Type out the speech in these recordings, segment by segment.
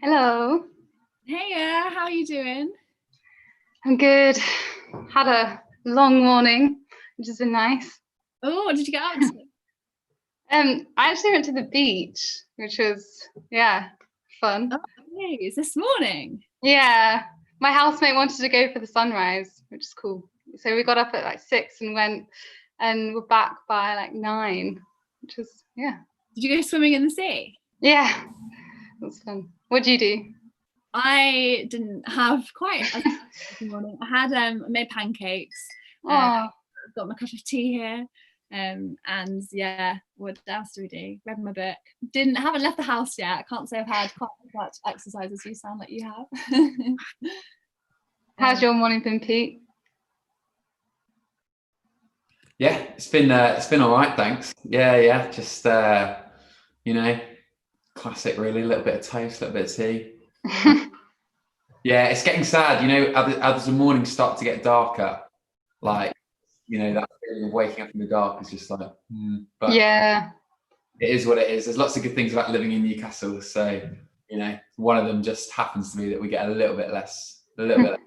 Hello. Hey, how are you doing? I'm good. Had a long morning, which has been nice. Oh, what did you get up to? I actually went to the beach, which was fun. Oh, hey, is this morning? Yeah, my housemate wanted to go for the sunrise, which is cool. So we got up at like 6 and went, and we're back by like 9, which was Did you go swimming in the sea? Yeah, it was fun. What do you do? I didn't have quite as much this morning. I made pancakes. Oh, Got my cup of tea here. And yeah, what else do we do? Read my book. Haven't left the house yet. I can't say I've had quite as much exercise as you sound like you have. how's your morning been, Pete? Yeah, it's been all right, thanks. Yeah, just classic really. A little bit of toast, a little bit of tea. Yeah, it's getting sad. As the mornings start to get darker, like that feeling of waking up in the dark is just like. But Yeah. it is what it is. There's lots of good things about living in Newcastle, so one of them just happens to be that we get a little bit less. Definitely.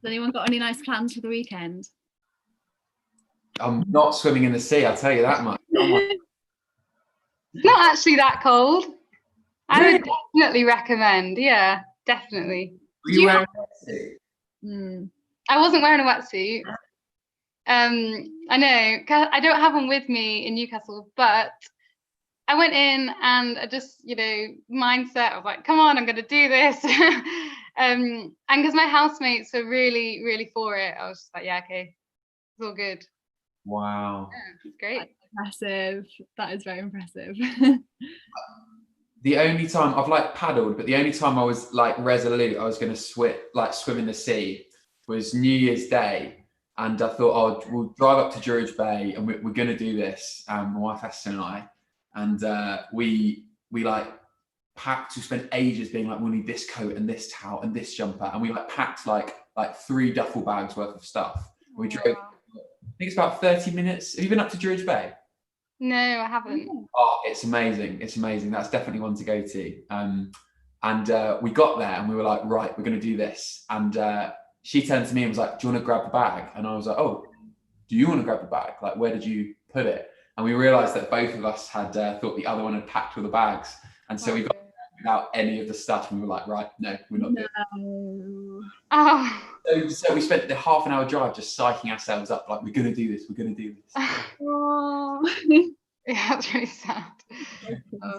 Has anyone got any nice plans for the weekend? I'm not swimming in the sea, I'll tell you that much. It's not actually that cold. I would definitely recommend. Yeah, definitely. Were you wearing a wetsuit? I wasn't wearing a wetsuit. I know, 'cause I don't have one with me in Newcastle, but I went in and I just, mindset of like, come on, I'm going to do this. And because my housemates were really, really for it, I was just like, yeah, okay, it's all good. Wow. Yeah, it's great. That's impressive. That is very impressive. The only time I've paddled, but the only time I was resolute I was going to swim in the sea was New Year's Day. And I thought, we'll drive up to Druridge Bay and we're going to do this, my wife Esther and I. And we packed, we spent ages being like, we'll need this coat and this towel and this jumper. And we packed like 3 duffel bags worth of stuff. We drove, I think it's about 30 minutes. Have you been up to Druridge Bay? No, I haven't. Oh, it's amazing. It's amazing. That's definitely one to go to. And we got there and we were like, right, we're going to do this. And she turned to me and was like, do you want to grab the bag? And I was like, oh, do you want to grab the bag? Like, where did you put it? And we realized that both of us had thought the other one had packed all the bags. And so we got there without any of the stuff. And we were like, right, no, we're not doing it. Oh. So we spent the half an hour drive just psyching ourselves up, like, we're going to do this, we're going to do this. Oh. Yeah, that's really sad. Oh.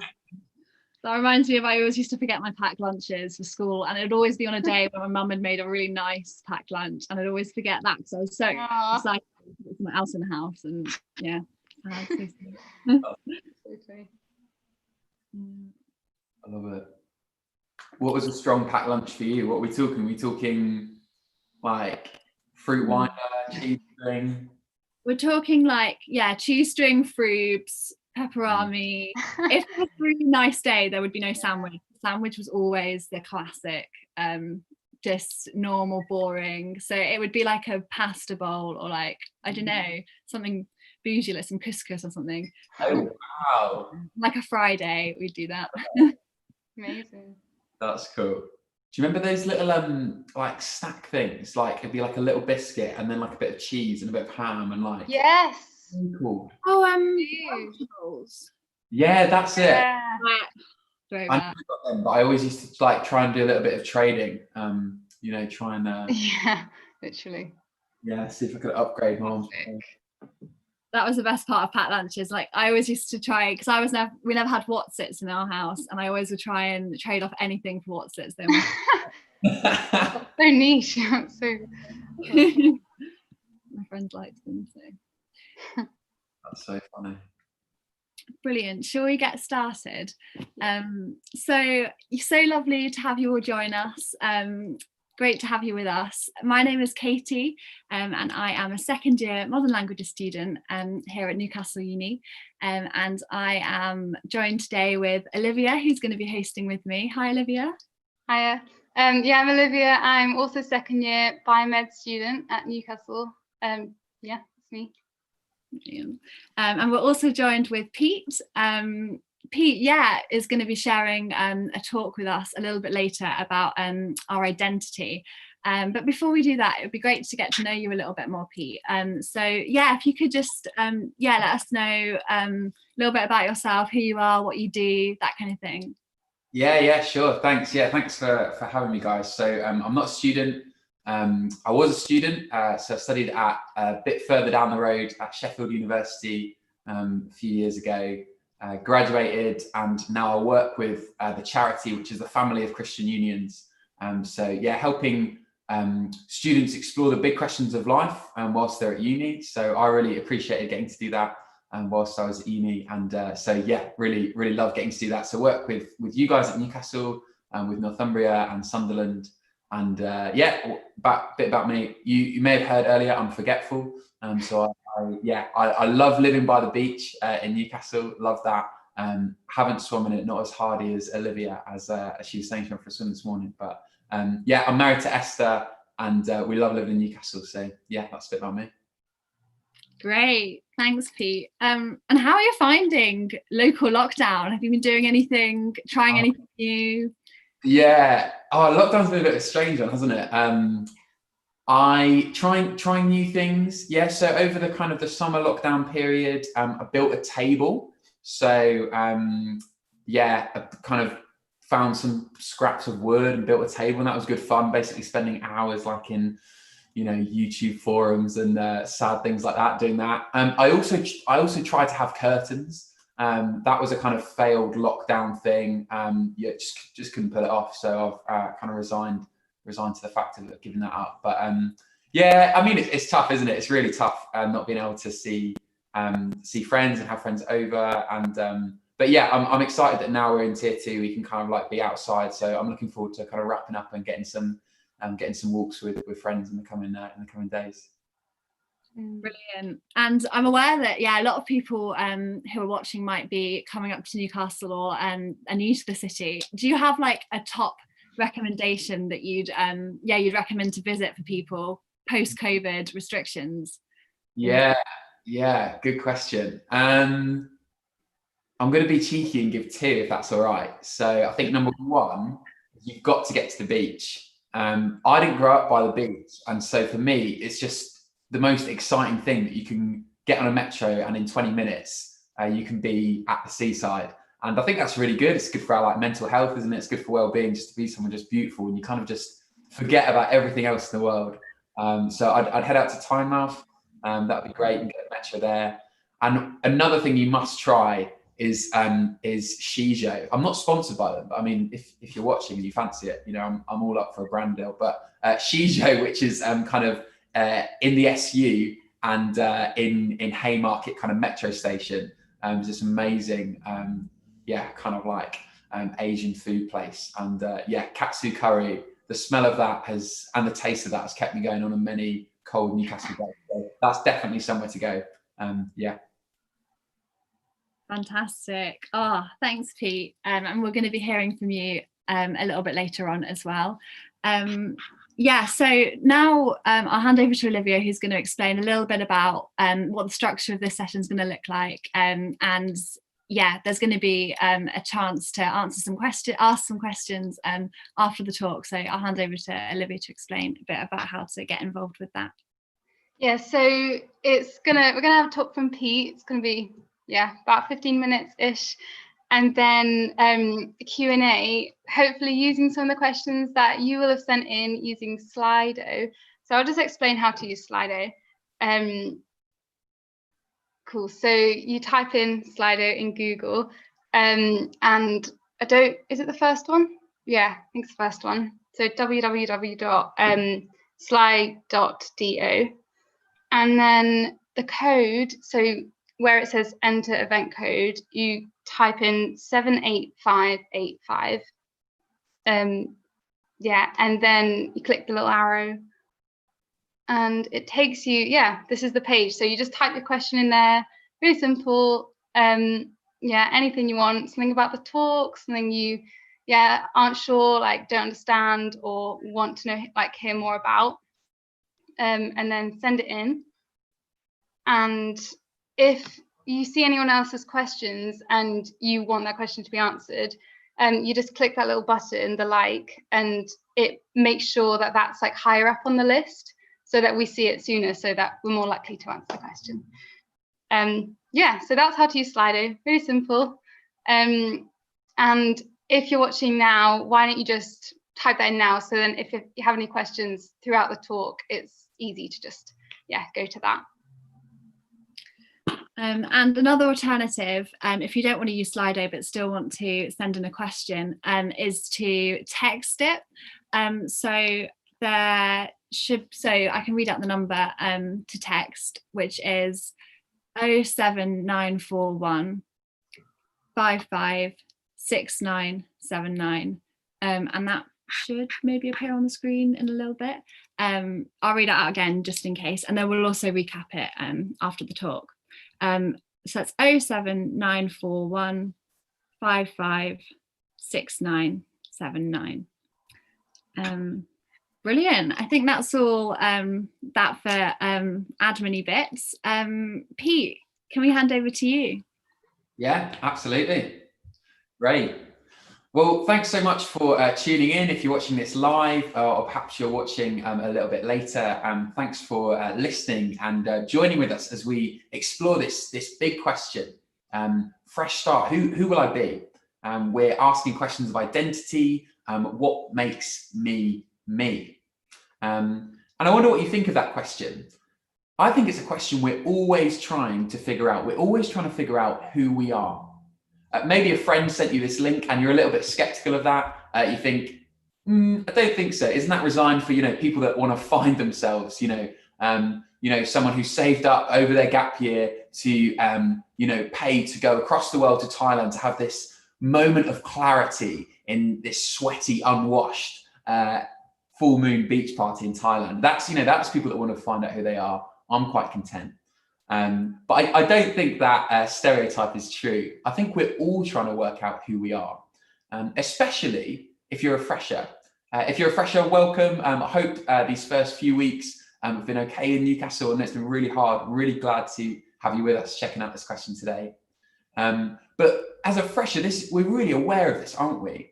That reminds me of, I always used to forget my packed lunches for school, and it would always be on a day when my mum had made a really nice packed lunch, and I'd always forget that because I was so excited with someone else in the house. And yeah. I love it. What was a strong packed lunch for you? What are we talking? Are we talking like fruit winder, cheese string? We're talking cheese string, fruits, pepperami. If it was a really nice day, there would be no sandwich. Sandwich was always the classic, just normal, boring. So it would be like a pasta bowl or I don't know, something bougie, like some couscous or something. Oh, wow. Like a Friday, we'd do that. Amazing. That's cool. Do you remember those little snack things? It'd be like a little biscuit and then a bit of cheese and a bit of ham and Yes. Cool. Oh, yeah, that's it. Yeah. I never got them, but I always used to try and do a little bit of trading. Try and yeah, literally. Yeah, see if I could upgrade my arms. That was the best part of packed lunches. I always used to try, because we never had Wotsits in our house, and I always would try and trade off anything for Wotsits. So niche. So my friends liked them. So that's so funny. Brilliant. Shall we get started? So lovely to have you all join us. Great to have you with us. My name is Katie, and I am a second year modern languages student here at Newcastle Uni. And I am joined today with Olivia, who's going to be hosting with me. Hi, Olivia. Hiya. Yeah, I'm Olivia. I'm also second year biomed student at Newcastle. Yeah, it's me. And we're also joined with Pete. Pete, yeah, is going to be sharing a talk with us a little bit later about our identity. But before we do that, it would be great to get to know you a little bit more, Pete. So yeah, if you could just let us know a little bit about yourself, who you are, what you do, that kind of thing. Yeah, sure. Thanks. Yeah, thanks for having me, guys. So I'm not a student. I was a student, so I studied at a bit further down the road at Sheffield University a few years ago. Graduated, and now I work with the charity, which is the Family of Christian Unions. So yeah, helping students explore the big questions of life whilst they're at uni. So I really appreciated getting to do that whilst I was at uni, and so yeah, really love getting to do that. So work with you guys at Newcastle, with Northumbria and Sunderland, and yeah, bit about me. You may have heard earlier, I'm forgetful, so I love living by the beach in Newcastle. Love that. Haven't swum in it, not as hardy as Olivia, as she was saying she went for a swim this morning. But yeah, I'm married to Esther, and we love living in Newcastle. So yeah, that's a bit about me. Great, thanks, Pete. And how are you finding local lockdown? Have you been doing anything, trying anything new? Yeah, lockdown's been a bit of a strange one, hasn't it? I trying new things. Yeah, so over the kind of the summer lockdown period, I built a table. So yeah, I kind of found some scraps of wood and built a table, and that was good fun. Basically, spending hours like in, YouTube forums and sad things like that, doing that. I also tried to have curtains. That was a kind of failed lockdown thing. Yeah, just couldn't pull it off. So I've kind of resigned to the fact of giving that up. But yeah, I mean, it's tough, isn't it? It's really tough not being able to see friends and have friends over. And but yeah, I'm excited that now we're in tier 2, we can kind of like be outside. So I'm looking forward to kind of wrapping up and getting some walks with friends in the coming days. Brilliant. And I'm aware that a lot of people who are watching might be coming up to Newcastle or are new to the city. Do you have like a top recommendation that you'd recommend to visit for people post-COVID restrictions? Yeah, good question. I'm going to be cheeky and give 2, if that's all right. So I think number 1, you've got to get to the beach. I didn't grow up by the beach, and so for me, it's just the most exciting thing that you can get on a metro, and in 20 minutes you can be at the seaside. And I think that's really good. It's good for our like mental health, isn't it? It's good for well-being, just to be somewhere just beautiful, and you kind of just forget about everything else in the world. So I'd head out to Tynemouth. That'd be great, and get a metro there. And another thing you must try is Shijo. I'm not sponsored by them, but I mean, if you're watching and you fancy it, I'm all up for a brand deal. But Shijo, which is kind of in the SU and in Haymarket kind of metro station, is this amazing, kind of like Asian food place. And katsu curry, the smell of that and the taste of that has kept me going on many cold Newcastle days. So that's definitely somewhere to go. Fantastic. Thanks, Pete. And we're going to be hearing from you a little bit later on as well. So now I'll hand over to Olivia, who's going to explain a little bit about what the structure of this session is going to look like. And there's going to be a chance to ask some questions after the talk. So I'll hand over to Olivia to explain a bit about how to get involved with that. Yeah, so we're gonna have a talk from Pete. It's gonna be about 15 minutes ish, and then the Q&A, hopefully using some of the questions that you will have sent in using Slido. So I'll just explain how to use Slido. Cool. So you type in Slido in Google, and is it the first one? Yeah, I think it's the first one. So www.sly.do. And then the code, so where it says enter event code, you type in 78585. And then you click the little arrow and it takes you, this is the page. So you just type your question in there, really simple. Anything you want, something about the talk, something you aren't sure, like don't understand or want to know, like hear more about, and then send it in. And if you see anyone else's questions and you want that question to be answered, you just click that little button, the like, and it makes sure that that's like higher up on the list so that we see it sooner, so that we're more likely to answer the question. Yeah, so that's how to use Slido, really simple. And if you're watching now, why don't you just type that in now, so then if you have any questions throughout the talk, it's easy to just, go to that. And another alternative, if you don't want to use Slido but still want to send in a question, is to text it. So I can read out the number to text, which is 07941 556979, and that should maybe appear on the screen in a little bit. I'll read it out again just in case, and then we'll also recap it after the talk. So that's 07941 556979. Brilliant. I think that's all that for admin-y bits. Pete, can we hand over to you? Yeah, absolutely. Great. Well, thanks so much for tuning in. If you're watching this live, or perhaps you're watching a little bit later, thanks for listening and joining with us as we explore this big question. Fresh start, who will I be? We're asking questions of identity, what makes me me? And I wonder what you think of that question. I think it's a question we're always trying to figure out. We're always trying to figure out who we are. Maybe a friend sent you this link and you're a little bit skeptical of that. You think, I don't think so. Isn't that resigned for, people that want to find themselves, someone who saved up over their gap year to, pay to go across the world to Thailand to have this moment of clarity in this sweaty, unwashed, full moon beach party in Thailand. That's people that want to find out who they are. I'm quite content. But I don't think that stereotype is true. I think we're all trying to work out who we are, especially if you're a fresher. If you're a fresher, welcome. I hope these first few weeks have been okay in Newcastle, and it's been really hard. Really glad to have you with us checking out this question today. But as a fresher, we're really aware of this, aren't we?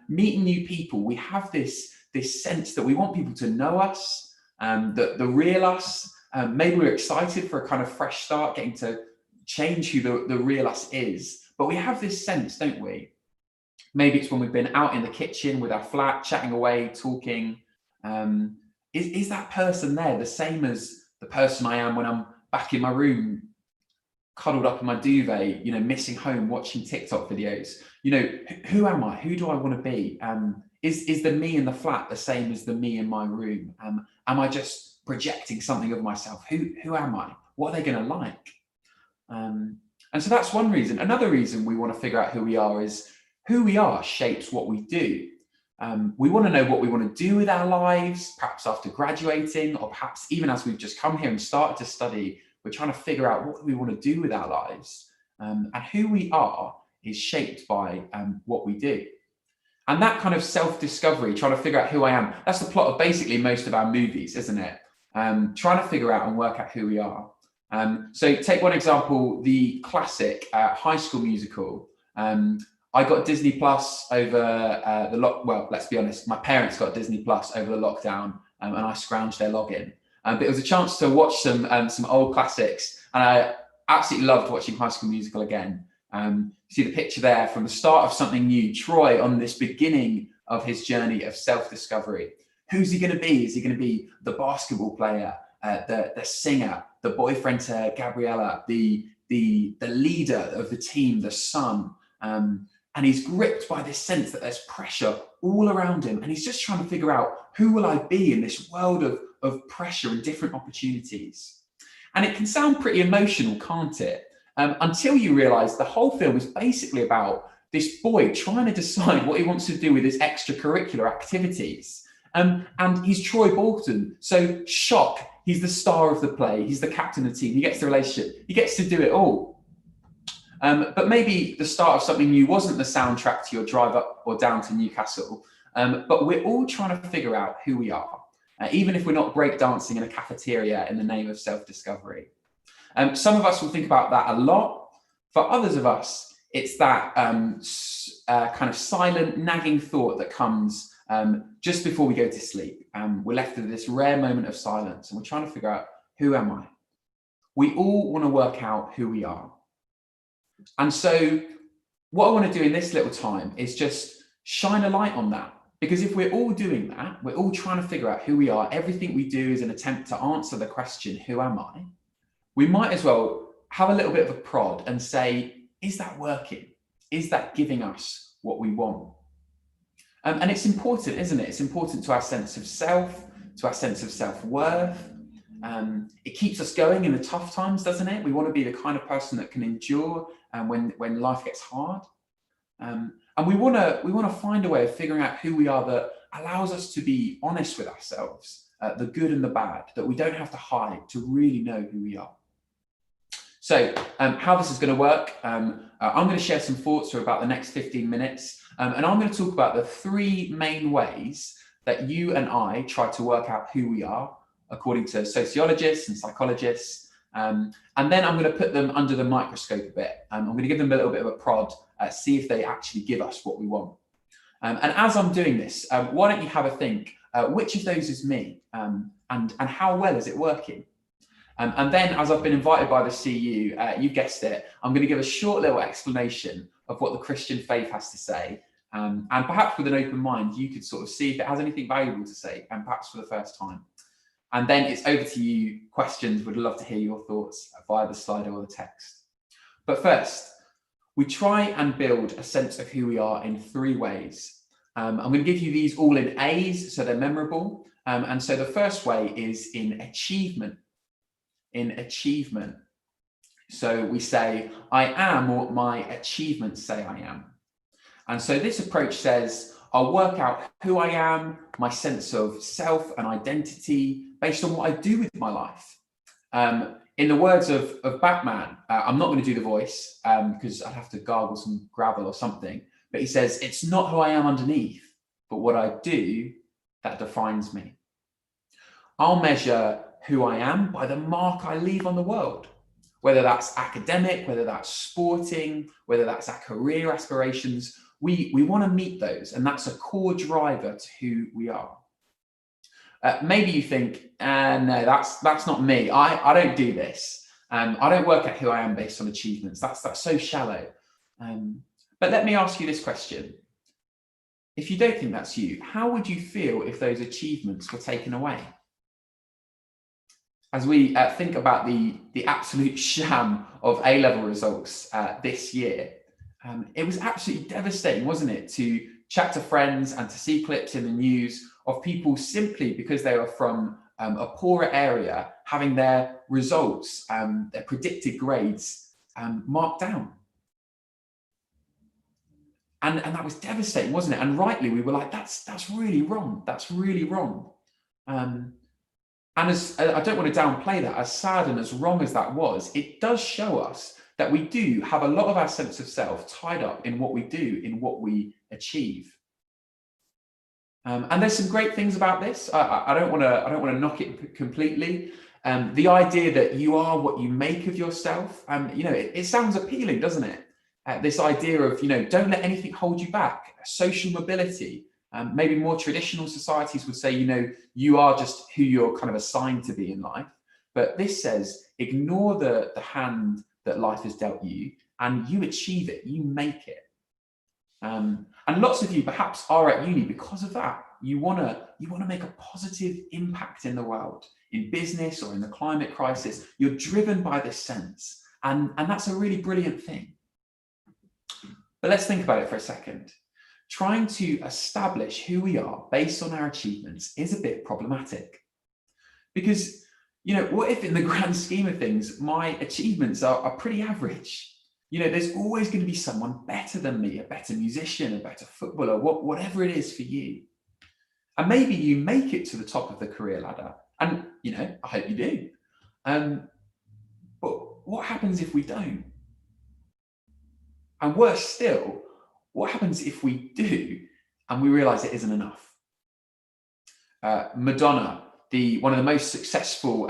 Meeting new people, we have this sense that we want people to know us, the real us. Maybe we're excited for a kind of fresh start, getting to change who the real us is. But we have this sense, don't we? Maybe it's when we've been out in the kitchen with our flat, chatting away, talking. Is that person there the same as the person I am when I'm back in my room, cuddled up in my duvet, missing home, watching TikTok videos? Who am I? Who do I want to be? Is the me in the flat the same as the me in my room? Am I just projecting something of myself? Who am I? What are they going to like? And so that's one reason. Another reason we want to figure out who we are is who we are shapes what we do. We want to know what we want to do with our lives, perhaps after graduating, or perhaps even as we've just come here and started to study, we're trying to figure out what we want to do with our lives. And who we are is shaped by what we do. And that kind of self-discovery, trying to figure out who I am, that's the plot of basically most of our movies, isn't it? Trying to figure out and work out who we are. So take one example, the classic High School Musical. I got Disney Plus over well, let's be honest, my parents got Disney Plus over the lockdown, and I scrounged their login. But it was a chance to watch some old classics, and I absolutely loved watching High School Musical again. See the picture there from the start of something new, Troy on this beginning of his journey of self-discovery. Who's he going to be? Is he going to be the basketball player, the singer, the boyfriend to Gabriella, the leader of the team, the son? And he's gripped by this sense that there's pressure all around him, and he's just trying to figure out, who will I be in this world of pressure and different opportunities? And it can sound pretty emotional, can't it? Until you realize the whole film is basically about this boy trying to decide what he wants to do with his extracurricular activities. And he's Troy Bolton, so shock, he's the star of the play, he's the captain of the team, he gets the relationship, he gets to do it all. But maybe the start of something new wasn't the soundtrack to your drive up or down to Newcastle. But we're all trying to figure out who we are, even if we're not breakdancing in a cafeteria in the name of self-discovery. Some of us will think about that a lot. For others of us, it's that kind of silent, nagging thought that comes just before we go to sleep. We're left with this rare moment of silence and we're trying to figure out, who am I? We all want to work out who we are. And so what I want to do in this little time is just shine a light on that. Because if we're all doing that, we're all trying to figure out who we are. Everything we do is an attempt to answer the question, who am I? We might as well have a little bit of a prod and say, is that working? Is that giving us what we want? And it's important, isn't it? It's important to our sense of self, to our sense of self-worth. It keeps us going in the tough times, doesn't it? We want to be the kind of person that can endure when life gets hard. And we want to find a way of figuring out who we are that allows us to be honest with ourselves, the good and the bad, that we don't have to hide to really know who we are. So how this is going to work, I'm going to share some thoughts for about the next 15 minutes. And I'm going to talk about the 3 main ways that you and I try to work out who we are, according to sociologists and psychologists. And then I'm going to put them under the microscope a bit. I'm going to give them a little bit of a prod, see if they actually give us what we want. And as I'm doing this, why don't you have a think, which of those is me? And how well is it working? And then, as I've been invited by the CU, you guessed it, I'm going to give a short little explanation of what the Christian faith has to say. And perhaps with an open mind, you could sort of see if it has anything valuable to say, and perhaps for the first time. And then it's over to you. Questions, would love to hear your thoughts via the Slido or the text. But first, we try and build a sense of who we are in 3 ways. I'm going to give you these all in A's, so they're memorable. And so the first way is in achievement. In achievement. So we say, I am what my achievements say I am. And so this approach says, I'll work out who I am, my sense of self and identity based on what I do with my life. In the words of Batman, I'm not going to do the voice because I'd have to gargle some gravel or something, but he says, it's not who I am underneath, but what I do that defines me. I'll measure who I am by the mark I leave on the world, whether that's academic, whether that's sporting, whether that's our career aspirations. We want to meet those, and that's a core driver to who we are. Maybe you think, no, that's not me. I don't do this. I don't work out who I am based on achievements. That's so shallow. But let me ask you this question. If you don't think that's you, how would you feel if those achievements were taken away? As we think about the absolute sham of A-level results this year, it was absolutely devastating, wasn't it, to chat to friends and to see clips in the news of people simply because they were from a poorer area having their results, their predicted grades marked down. And that was devastating, wasn't it? And rightly, we were like, that's really wrong. That's really wrong. And as I don't want to downplay that, as sad and as wrong as that was, it does show us that we do have a lot of our sense of self tied up in what we do, in what we achieve. And there's some great things about this. I don't want to knock it completely. The idea that you are what you make of yourself, it sounds appealing, doesn't it? This idea of, don't let anything hold you back. Social mobility. Maybe more traditional societies would say, you are just who you're kind of assigned to be in life. But this says, ignore the hand that life has dealt you, and you achieve it, you make it. And lots of you perhaps are at uni because of that. You want to make a positive impact in the world, in business or in the climate crisis. You're driven by this sense, and that's a really brilliant thing. But let's think about it for a second. Trying to establish who we are based on our achievements is a bit problematic. Because, what if in the grand scheme of things, my achievements are pretty average? There's always going to be someone better than me, a better musician, a better footballer, whatever it is for you. And maybe you make it to the top of the career ladder. And, I hope you do. But what happens if we don't? And worse still, what happens if we do and we realize it isn't enough? Madonna, one of the most successful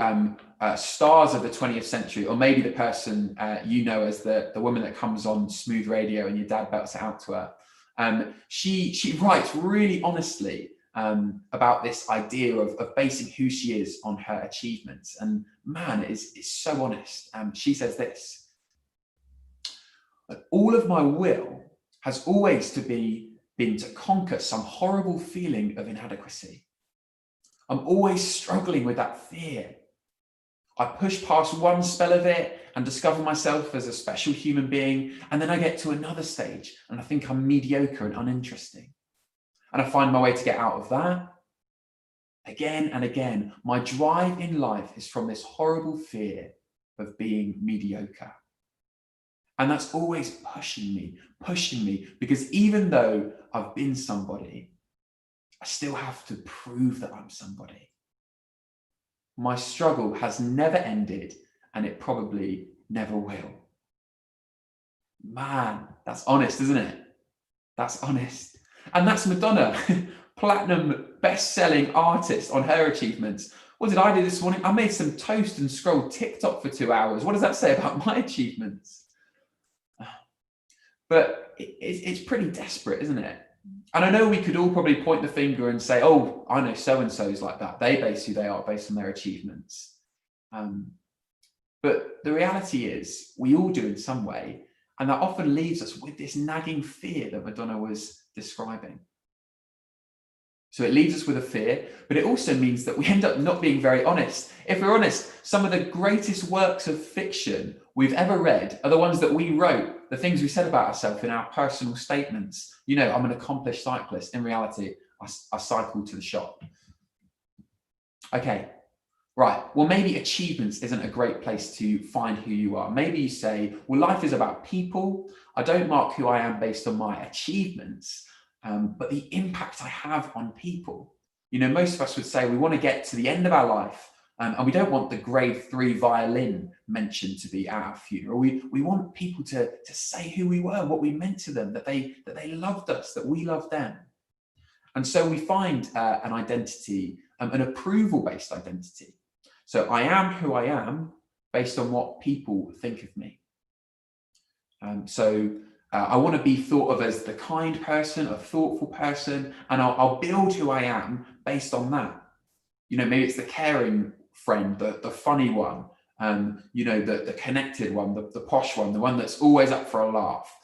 stars of the 20th century, or maybe the person you know as the woman that comes on Smooth Radio and your dad belts it out to her. She writes really honestly about this idea of basing who she is on her achievements. And man, it's so honest. She says this: all of my will has always been to conquer some horrible feeling of inadequacy. I'm always struggling with that fear. I push past one spell of it and discover myself as a special human being, and then I get to another stage and I think I'm mediocre and uninteresting. And I find my way to get out of that. Again and again, my drive in life is from this horrible fear of being mediocre. And that's always pushing me, because even though I've been somebody, I still have to prove that I'm somebody. My struggle has never ended, and it probably never will. Man, that's honest, isn't it? That's honest. And that's Madonna, platinum best-selling artist, on her achievements. What did I do this morning? I made some toast and scrolled TikTok for 2 hours. What does that say about my achievements? But it's pretty desperate, isn't it? And I know we could all probably point the finger and say, oh, I know so-and-so's like that. They base who they are based on their achievements. But the reality is we all do in some way. And that often leaves us with this nagging fear that Madonna was describing. So it leaves us with a fear, but it also means that we end up not being very honest. If we're honest, some of the greatest works of fiction we've ever read are the ones that we wrote, the things we said about ourselves in our personal statements. You know, I'm an accomplished cyclist. In reality, I cycle to the shop. Okay, right. Well, maybe achievements isn't a great place to find who you are. Maybe you say, well, life is about people. I don't mark who I am based on my achievements, but the impact I have on people. You know, most of us would say we want to get to the end of our life, and we don't want the grade 3 violin mentioned to be at our funeral. We want people to say who we were, what we meant to them, that they loved us, that we loved them. And so we find an identity, an approval-based identity. So I am who I am based on what people think of me. I want to be thought of as the kind person, a thoughtful person, and I'll build who I am based on that. You know, maybe it's the caring friend, the funny one, you know, the connected one, the posh one, the one that's always up for a laugh.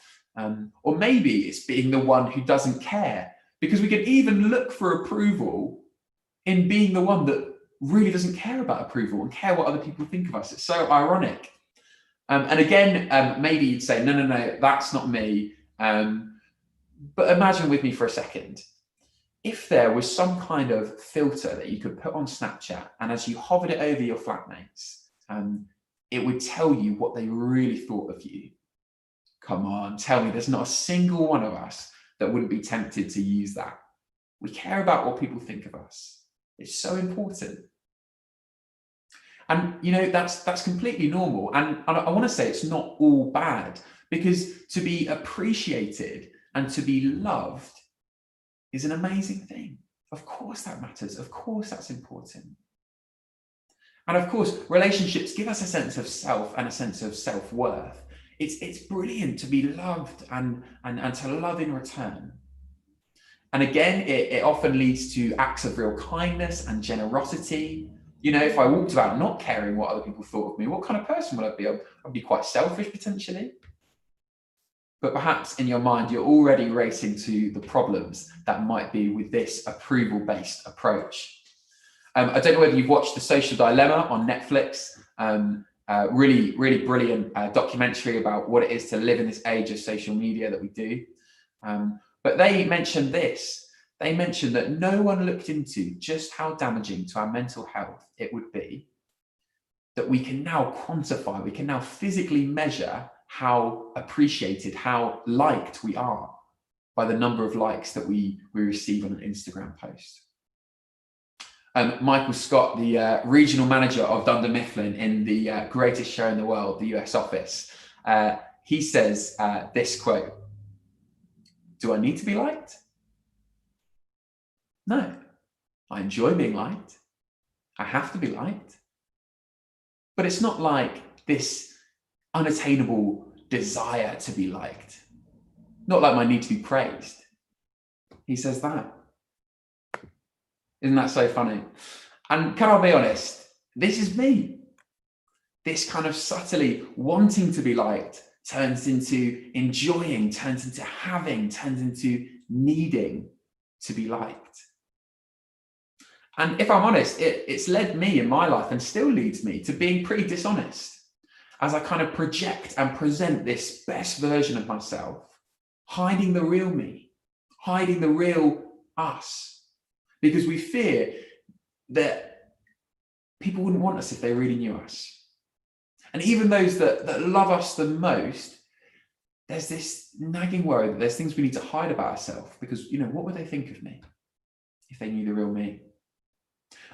Or maybe it's being the one who doesn't care, because we can even look for approval in being the one that really doesn't care about approval and care what other people think of us. It's so ironic. And again, maybe you'd say, no, that's not me. But imagine with me for a second, if there was some kind of filter that you could put on Snapchat, and as you hovered it over your flatmates, it would tell you what they really thought of you. Come on, tell me there's not a single one of us that wouldn't be tempted to use that. We care about what people think of us. It's so important. And, you know, that's completely normal. And I want to say it's not all bad, because to be appreciated and to be loved is an amazing thing. Of course that matters. Of course that's important. And of course, relationships give us a sense of self and a sense of self-worth. It's brilliant to be loved and to love in return. And again, it often leads to acts of real kindness and generosity. You know, if I walked about not caring what other people thought of me, what kind of person would I be? I'd be quite selfish potentially. But perhaps in your mind, you're already racing to the problems that might be with this approval-based approach. I don't know whether you've watched The Social Dilemma on Netflix. Really brilliant documentary about what it is to live in this age of social media that we do. But they mentioned this. They mentioned that no one looked into just how damaging to our mental health it would be that we can now quantify, we can now physically measure how appreciated, how liked we are by the number of likes that we receive on an Instagram post. Michael Scott, the regional manager of Dunder Mifflin in the greatest show in the world, the US office, he says this quote: "Do I need to be liked? No, I enjoy being liked. I have to be liked. But it's not like this unattainable desire to be liked. Not like my need to be praised." He says that. Isn't that so funny? And can I be honest? This is me. This kind of subtly wanting to be liked turns into enjoying, turns into having, turns into needing to be liked. And if I'm honest, it's led me in my life, and still leads me, to being pretty dishonest as I kind of project and present this best version of myself, hiding the real me, hiding the real us, because we fear that people wouldn't want us if they really knew us. And even those that love us the most, there's this nagging worry that there's things we need to hide about ourselves, because, you know, what would they think of me if they knew the real me?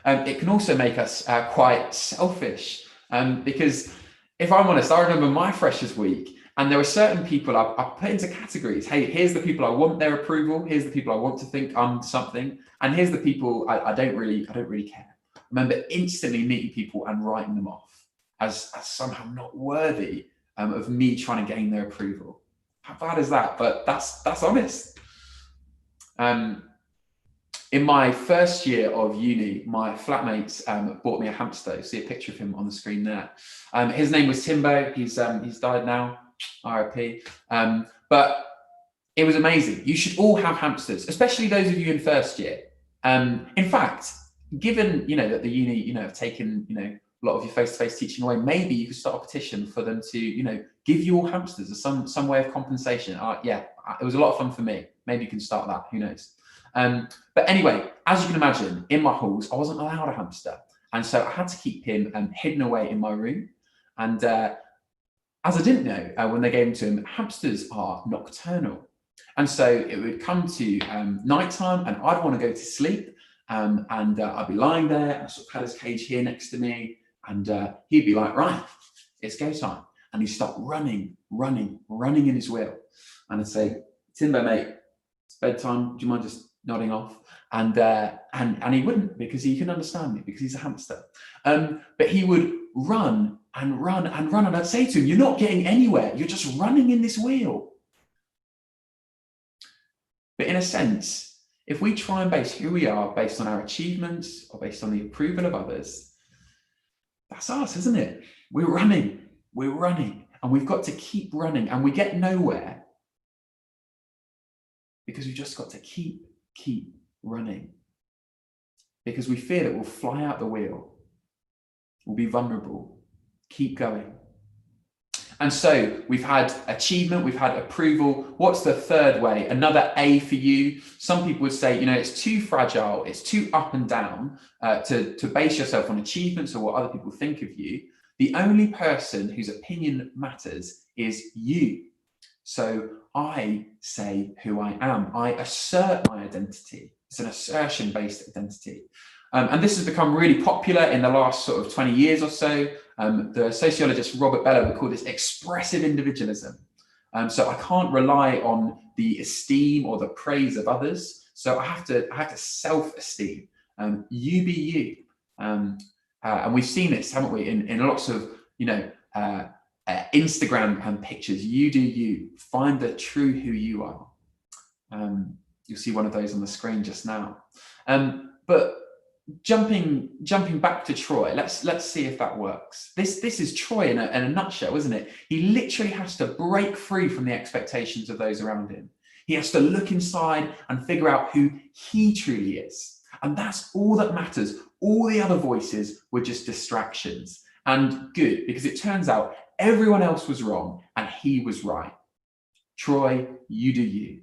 It can also make us quite selfish, because if I'm honest, I remember my Freshers Week, and there were certain people I put into categories. Hey, here's the people I want their approval. Here's the people I want to think I'm something, and here's the people I don't really care. I remember instantly meeting people and writing them off as somehow not worthy of me trying to gain their approval. How bad is that? But that's honest. In my first year of uni, my flatmates bought me a hamster. You see a picture of him on the screen there. His name was Timbo. He's died now, RIP. But it was amazing. You should all have hamsters, especially those of you in first year. In fact, given that the uni have taken a lot of your face-to-face teaching away, maybe you could start a petition for them to give you all hamsters as some way of compensation. Yeah, it was a lot of fun for me. Maybe you can start that. Who knows? But anyway, as you can imagine, in my halls, I wasn't allowed a hamster. And so I had to keep him hidden away in my room. And as I didn't know, when they gave him to him, hamsters are nocturnal. And so it would come to nighttime, and I'd want to go to sleep. And I'd be lying there, and I sort of had his cage here next to me. And he'd be like, right, it's go time. And he'd start running in his wheel. And I'd say, Timbo, mate, it's bedtime. Do you mind just nodding off? And he wouldn't, because he can understand me, because he's a hamster. But he would run and run and run. And I'd say to him, you're not getting anywhere. You're just running in this wheel. But in a sense, if we try and base who we are based on our achievements or based on the approval of others, that's us, isn't it? We're running, and we've got to keep running, and we get nowhere because we've just got to keep running, because we fear that we'll fly out the wheel, we'll be vulnerable, keep going. And so we've had achievement, we've had approval. What's the third way? Another A for you. Some people would say, it's too fragile, it's too up and down to base yourself on achievements or what other people think of you. The only person whose opinion matters is you. So I say who I am. I assert my identity. It's an assertion-based identity. And this has become really popular in the last sort of 20 years or so. The sociologist Robert Bellow would call this expressive individualism. So I can't rely on the esteem or the praise of others. So I have to self-esteem. You be you. And we've seen this, haven't we, in lots of Instagram pictures. You do you. Find the true who you are. You'll see one of those on the screen just now. But jumping back to Troy, let's see if that works. This is Troy in a nutshell, isn't it? He literally has to break free from the expectations of those around him. He has to look inside and figure out who he truly is. And that's all that matters. All the other voices were just distractions. And good, because it turns out everyone else was wrong and he was right. Troy, you do you.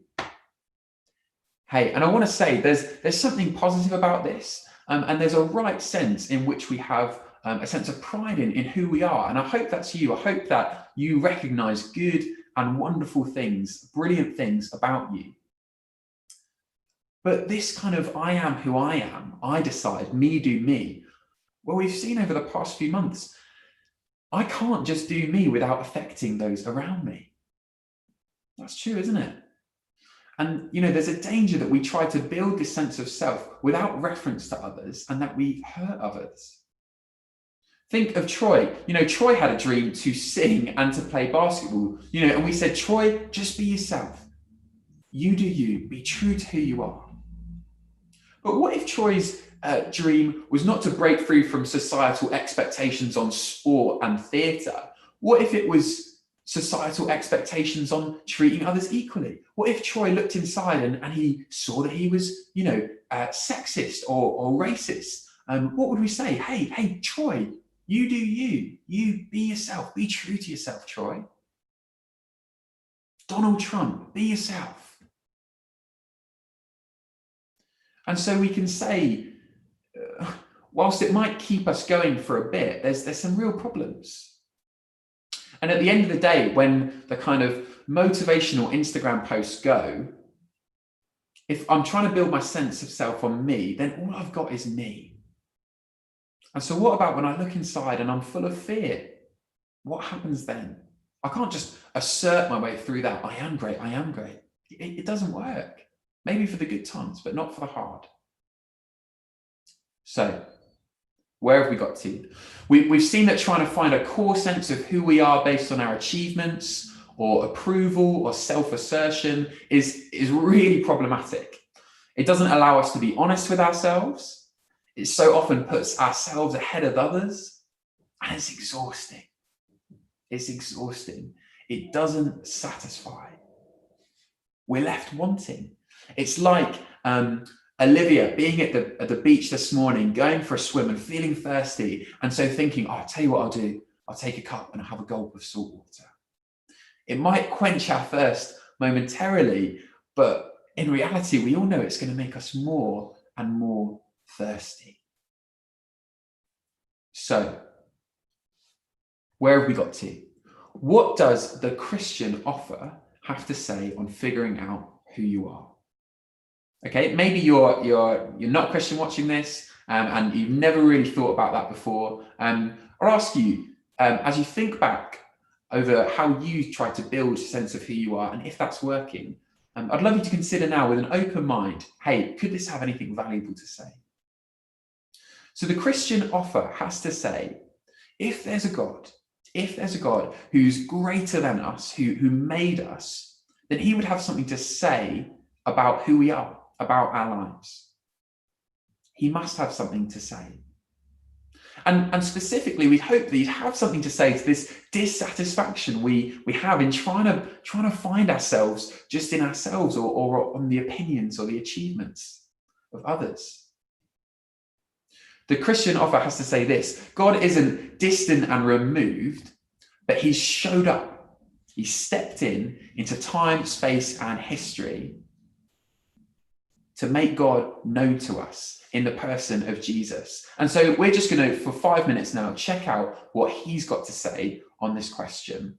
Hey, and I want to say there's something positive about this. And there's a right sense in which we have a sense of pride in who we are. And I hope that's you. I hope that you recognize good and wonderful things, brilliant things about you. But this kind of I am who I am, I decide, me do me. Well, we've seen over the past few months, I can't just do me without affecting those around me. That's true, isn't it? And, there's a danger that we try to build this sense of self without reference to others and that we hurt others. Think of Troy. Troy had a dream to sing and to play basketball, and we said, Troy, just be yourself. You do you, be true to who you are. But what if Troy's dream was not to break free from societal expectations on sport and theatre? What if it was societal expectations on treating others equally? What if Troy looked inside and he saw that he was, sexist or racist? What would we say? Hey, Troy, you do you. You be yourself. Be true to yourself, Troy. Donald Trump, be yourself. And so we can say, whilst it might keep us going for a bit, there's some real problems. And at the end of the day, when the kind of motivational Instagram posts go, if I'm trying to build my sense of self on me, then all I've got is me. And so what about when I look inside and I'm full of fear? What happens then? I can't just assert my way through that. I am great. It doesn't work. Maybe for the good times, but not for the hard. So, where have we got to? We've seen that trying to find a core sense of who we are based on our achievements or approval or self-assertion is really problematic. It doesn't allow us to be honest with ourselves. It so often puts ourselves ahead of others, and it's exhausting. It's exhausting. It doesn't satisfy. We're left wanting. It's like Olivia being at the beach this morning, going for a swim and feeling thirsty, and so thinking, I'll tell you what I'll do. I'll take a cup and I'll have a gulp of salt water. It might quench our thirst momentarily, but in reality, we all know it's going to make us more and more thirsty. So, where have we got to? What does the Christian offer have to say on figuring out who you are? Okay, maybe you're not Christian watching this, and you've never really thought about that before. I'll ask you, as you think back over how you try to build a sense of who you are, and if that's working, I'd love you to consider now with an open mind, hey, could this have anything valuable to say? So the Christian offer has to say, if there's a God who's greater than us, who made us, then he would have something to say about who we are, about our lives. He must have something to say. And specifically, we hope that he'd have something to say to this dissatisfaction we have in trying to find ourselves just in ourselves or on the opinions or the achievements of others. The Christian offer has to say this: God isn't distant and removed, but he's showed up. He stepped into time, space, and history to make God known to us in the person of Jesus. And so we're just going to, for 5 minutes now, check out what he's got to say on this question.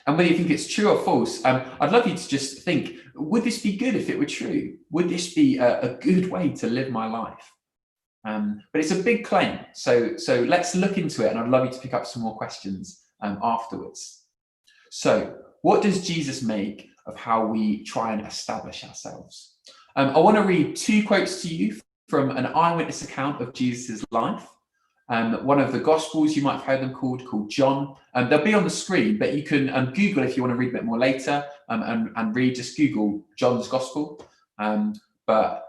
And whether you think it's true or false, I'd love you to just think, would this be good if it were true? Would this be a good way to live my life? But it's a big claim. So let's look into it, and I'd love you to pick up some more questions afterwards. So what does Jesus make of how we try and establish ourselves? I want to read 2 quotes to you from an eyewitness account of Jesus' life. One of the Gospels, you might have heard them called John. They'll be on the screen, but you can Google if you want to read a bit more later and read, just Google John's Gospel. But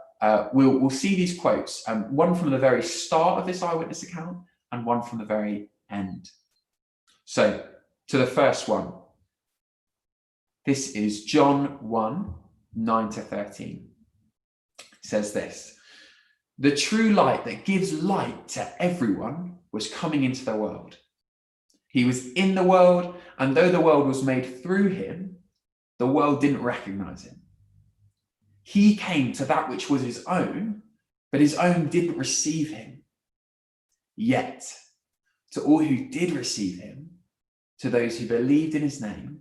we'll see these quotes, one from the very start of this eyewitness account and one from the very end. So to the first one, this is John 1, 9-13. It says this: the true light that gives light to everyone was coming into the world. He was in the world, and though the world was made through him, the world didn't recognize him. He came to that which was his own, but his own didn't receive him. Yet, to all who did receive him, to those who believed in his name,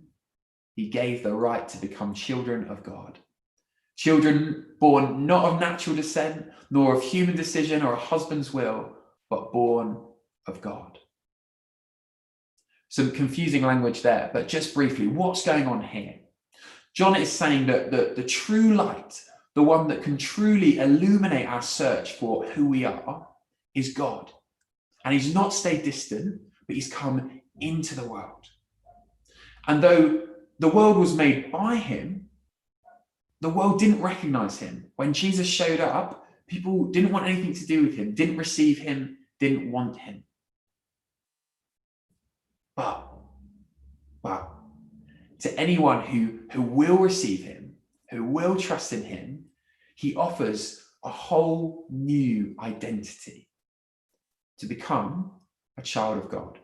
he gave the right to become children of God. Children born not of natural descent, nor of human decision or a husband's will, but born of God. Some confusing language there, but just briefly, what's going on here? John is saying that the true light, the one that can truly illuminate our search for who we are, is God. And he's not stayed distant, but he's come into the world. And though the world was made by him, the world didn't recognize him. When Jesus showed up, people didn't want anything to do with him, didn't receive him, didn't want him. But to anyone who will receive him, who will trust in him, he offers a whole new identity: to become a child of God,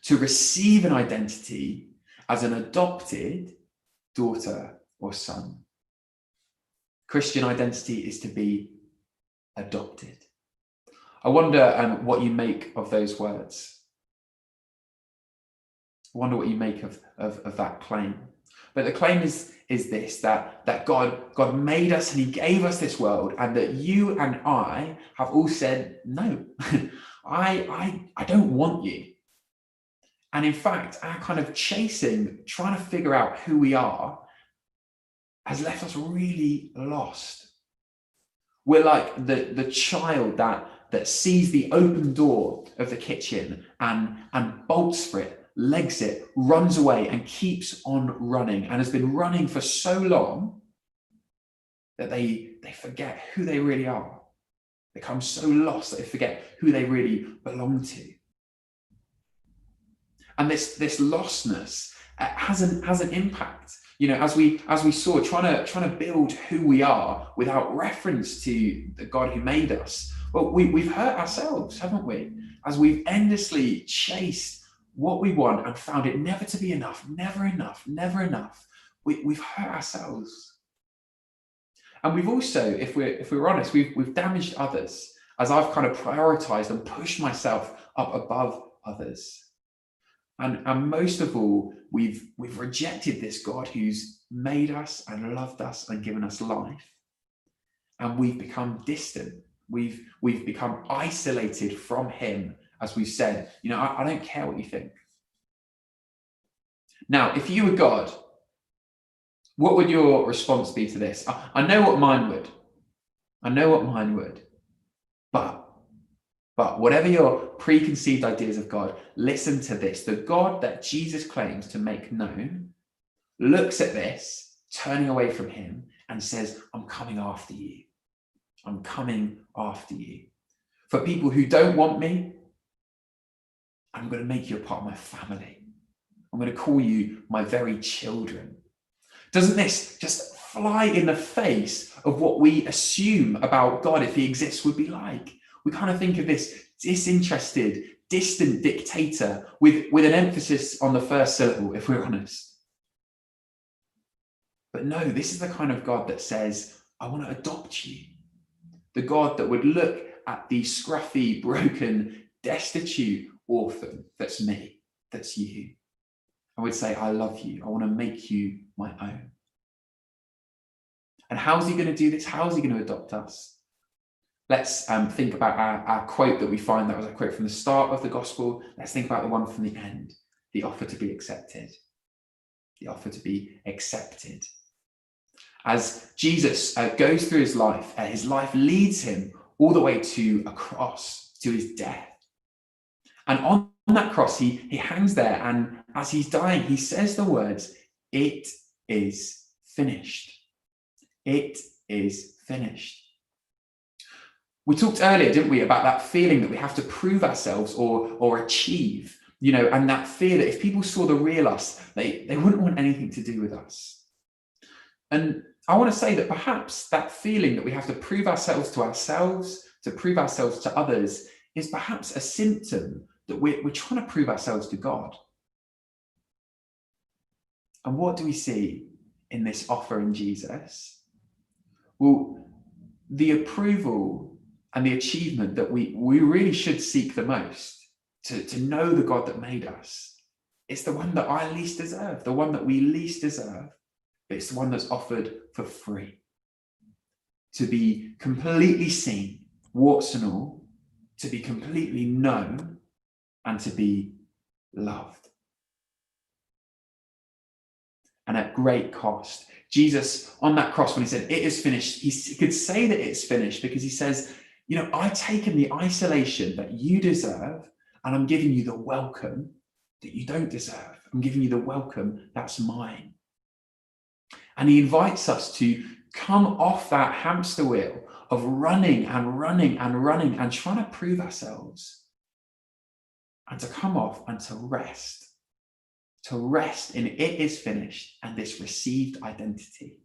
to receive an identity as an adopted daughter or son. Christian identity is to be adopted. I wonder what you make of those words. I wonder what you make of that claim. But the claim is this, that God made us and he gave us this world, and that you and I have all said, no, I don't want you. And in fact, our kind of chasing, trying to figure out who we are, has left us really lost. We're like the child that sees the open door of the kitchen and bolts for it, legs it, runs away and keeps on running, and has been running for so long that they forget who they really are. They become so lost that they forget who they really belong to. And this lostness has an impact. You know, as we saw, trying to build who we are without reference to the God who made us. Well, we've hurt ourselves, haven't we? As we've endlessly chased what we want and found it never to be enough, never enough, never enough. We've hurt ourselves. And we've also, if we're honest, we've damaged others, as I've kind of prioritized and pushed myself up above others. And most of all, we've rejected this God who's made us and loved us and given us life. And we've become distant. We've become isolated from him, as we've said, you know, I don't care what you think. Now, if you were God, what would your response be to this? I know what mine would. But whatever your preconceived ideas of God, listen to this. The God that Jesus claims to make known looks at this, turning away from him, and says, I'm coming after you. I'm coming after you. For people who don't want me, I'm going to make you a part of my family. I'm going to call you my very children. Doesn't this just fly in the face of what we assume about God, if he exists, would be like? We kind of think of this disinterested, distant dictator with an emphasis on the first syllable, if we're honest. But no, this is the kind of God that says, I want to adopt you. The God that would look at the scruffy, broken, destitute orphan that's me, that's you. I would say, I love you. I want to make you my own. And how's he going to do this? How is he going to adopt us? Let's think about our quote that we find. That was a quote from the start of the gospel. Let's think about the one from the end. The offer to be accepted. The offer to be accepted. As Jesus goes through his life leads him all the way to a cross, to his death. And on that cross, he hangs there, and as he's dying, he says the words, "It is finished. It is finished." We talked earlier, didn't we, about that feeling that we have to prove ourselves or achieve, you know, and that fear that if people saw the real us, they wouldn't want anything to do with us. And I want to say that perhaps that feeling that we have to prove ourselves, to prove ourselves to others, is perhaps a symptom that we're trying to prove ourselves to God. And what do we see in this offer in Jesus? Well, the approval and the achievement that we really should seek the most, to know the God that made us. It's the one that I least deserve, the one that we least deserve. But it's the one that's offered for free. To be completely seen, warts and all, to be completely known, and to be loved. and at great cost. Jesus on that cross, when he said, it is finished, he could say that it's finished because he says, you know, I've taken the isolation that you deserve and I'm giving you the welcome that you don't deserve. I'm giving you the welcome that's mine. And he invites us to come off that hamster wheel of running and running and running and trying to prove ourselves, and to come off and to rest in it is finished and this received identity.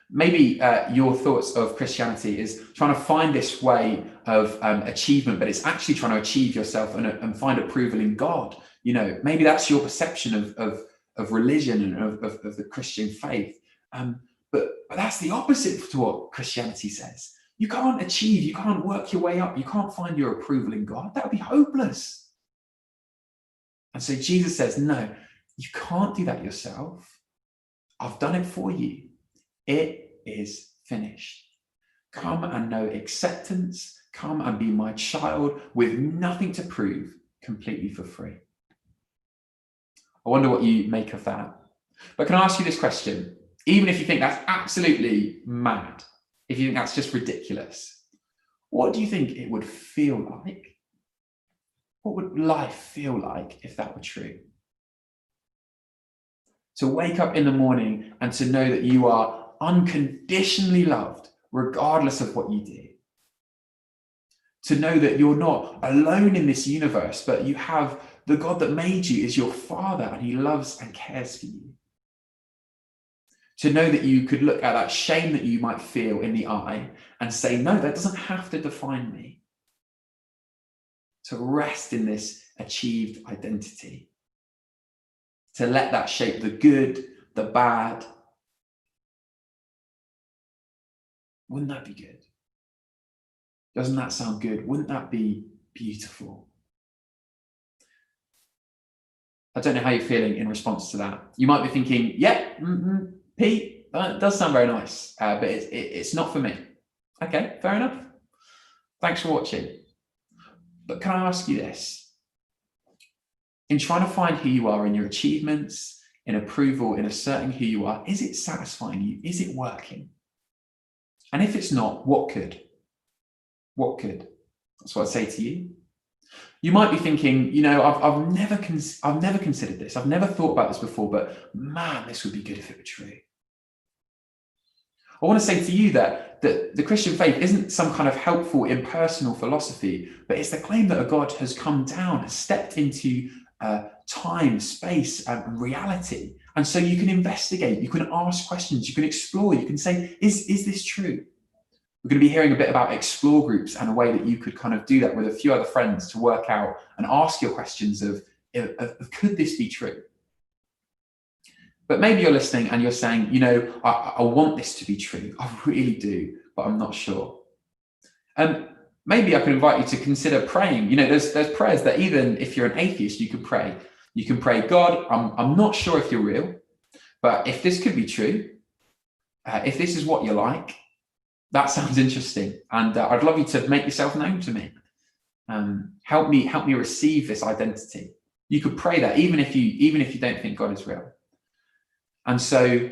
Maybe your thoughts of Christianity is trying to find this way of achievement, but it's actually trying to achieve yourself and find approval in God. You know, maybe that's your perception of religion and of the Christian faith. But that's the opposite to what Christianity says. You can't achieve, you can't work your way up, you can't find your approval in God. That would be hopeless. And so Jesus says, no, you can't do that yourself. I've done it for you. It is finished. Come and know acceptance. Come and be my child with nothing to prove, completely for free. I wonder what you make of that. But can I ask you this question? Even if you think that's absolutely mad, if you think that's just ridiculous, what do you think it would feel like? What would life feel like if that were true? To wake up in the morning and to know that you are unconditionally loved, regardless of what you do. To know that you're not alone in this universe, but you have the God that made you is your Father and he loves and cares for you. To know that you could look at that shame that you might feel in the eye and say, no, that doesn't have to define me. To rest in this achieved identity. To let that shape the good, the bad. Wouldn't that be good? Doesn't that sound good? Wouldn't that be beautiful? I don't know how you're feeling in response to that. You might be thinking, yeah, Pete, that does sound very nice, but it's not for me. Okay, fair enough. Thanks for watching. But can I ask you this? In trying to find who you are in your achievements, in approval, in asserting who you are, is it satisfying you? Is it working? And if it's not, what could? What could? That's what I'd say to you. You might be thinking, you know, I've never considered this. I've never thought about this before, but man, this would be good if it were true. I want to say to you that the Christian faith isn't some kind of helpful impersonal philosophy, but it's the claim that a God has come down, has stepped into time, space, and reality. And so you can investigate, you can ask questions, you can explore, you can say, is this true? We're going to be hearing a bit about explore groups and a way that you could kind of do that with a few other friends to work out and ask your questions of could this be true? But maybe you're listening and you're saying, you know, I want this to be true. I really do, but I'm not sure. Maybe I can invite you to consider praying. You know, there's prayers that even if you're an atheist, you can pray. You can pray, God, I'm not sure if you're real, but if this could be true, if this is what you're like, that sounds interesting. And I'd love you to make yourself known to me. Help me receive this identity. You could pray that even if you don't think God is real. And so,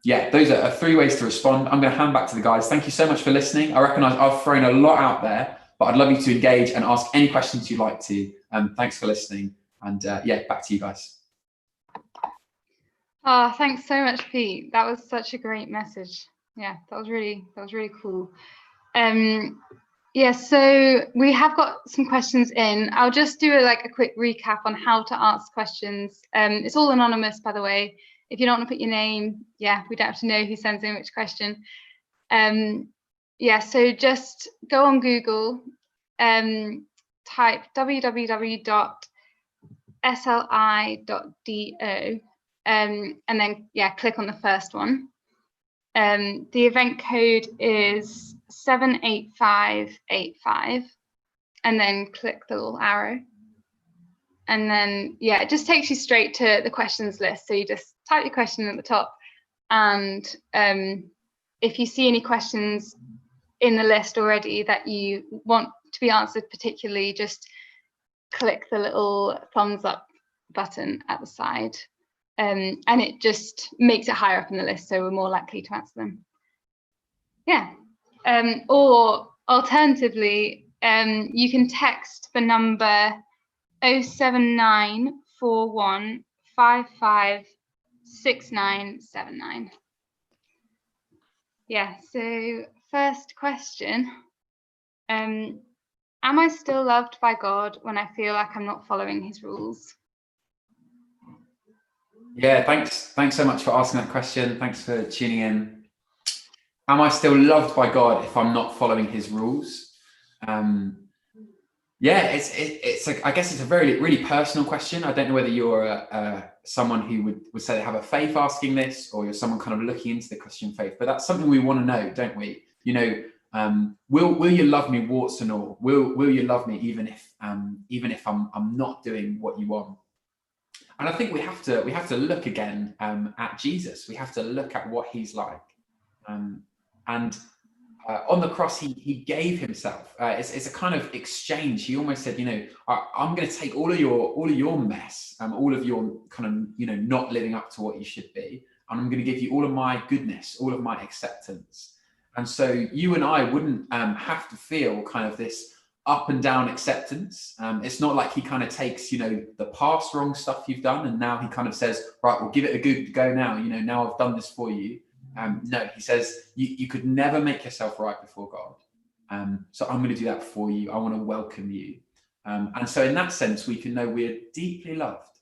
yeah, those are 3 ways to respond. I'm going to hand back to the guys. Thank you so much for listening. I recognise I've thrown a lot out there, but I'd love you to engage and ask any questions you'd like to. Thanks for listening. And yeah, back to you guys. Oh, thanks so much, Pete. That was such a great message. Yeah, that was really cool. Yeah, so we have got some questions in. I'll just do a quick recap on how to ask questions. It's all anonymous, by the way. If you don't want to put your name, yeah, we don't have to know who sends in which question. Yeah, so just go on Google, type www.sli.do, and then, yeah, click on the first one. The event code is 78585, and then click the little arrow. And then, yeah, it just takes you straight to the questions list. So you just type your question at the top. And if you see any questions in the list already that you want to be answered particularly, just click the little thumbs up button at the side. and it just makes it higher up in the list, so we're more likely to answer them. Yeah. Or alternatively, you can text the number 07941556979. Yeah, so first question. Am I still loved by God when I feel like I'm not following his rules? Yeah, thanks so much for asking that question. Thanks for tuning in. Am I still loved by God if I'm not following his rules? Yeah, it's I guess it's a really personal question. I don't know whether you're someone who would say they have a faith asking this, or you're someone kind of looking into the Christian faith. But that's something we want to know, don't we? You know, will you love me warts and all? Will you love me even if I'm not doing what you want? And I think we have to look again at Jesus. We have to look at what he's like. On the cross, he gave himself. It's a kind of exchange. He almost said, you know, I'm going to take all of your mess, all of your kind of, you know, not living up to what you should be, and I'm going to give you all of my goodness, all of my acceptance. And so you and I wouldn't have to feel kind of this up and down acceptance. It's not like he kind of takes, you know, the past wrong stuff you've done, and now he kind of says, right, we'll give it a good go now. You know, now I've done this for you. No, he says, you could never make yourself right before God. So I'm going to do that for you. I want to welcome you. And so in that sense, we can know we're deeply loved,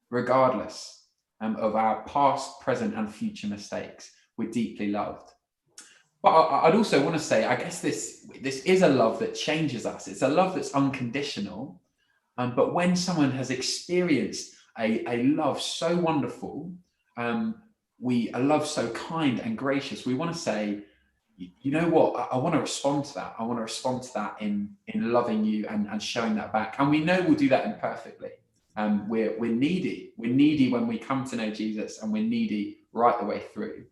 regardless of our past, present, and future mistakes. We're deeply loved. But I'd also want to say, I guess this is a love that changes us. It's a love that's unconditional. But when someone has experienced a love so wonderful, a love so kind and gracious, we want to say, you know what, I want to respond to that. I want to respond to that in loving you and showing that back. And we know we'll do that imperfectly. We're needy. We're needy when we come to know Jesus, and we're needy right the way through.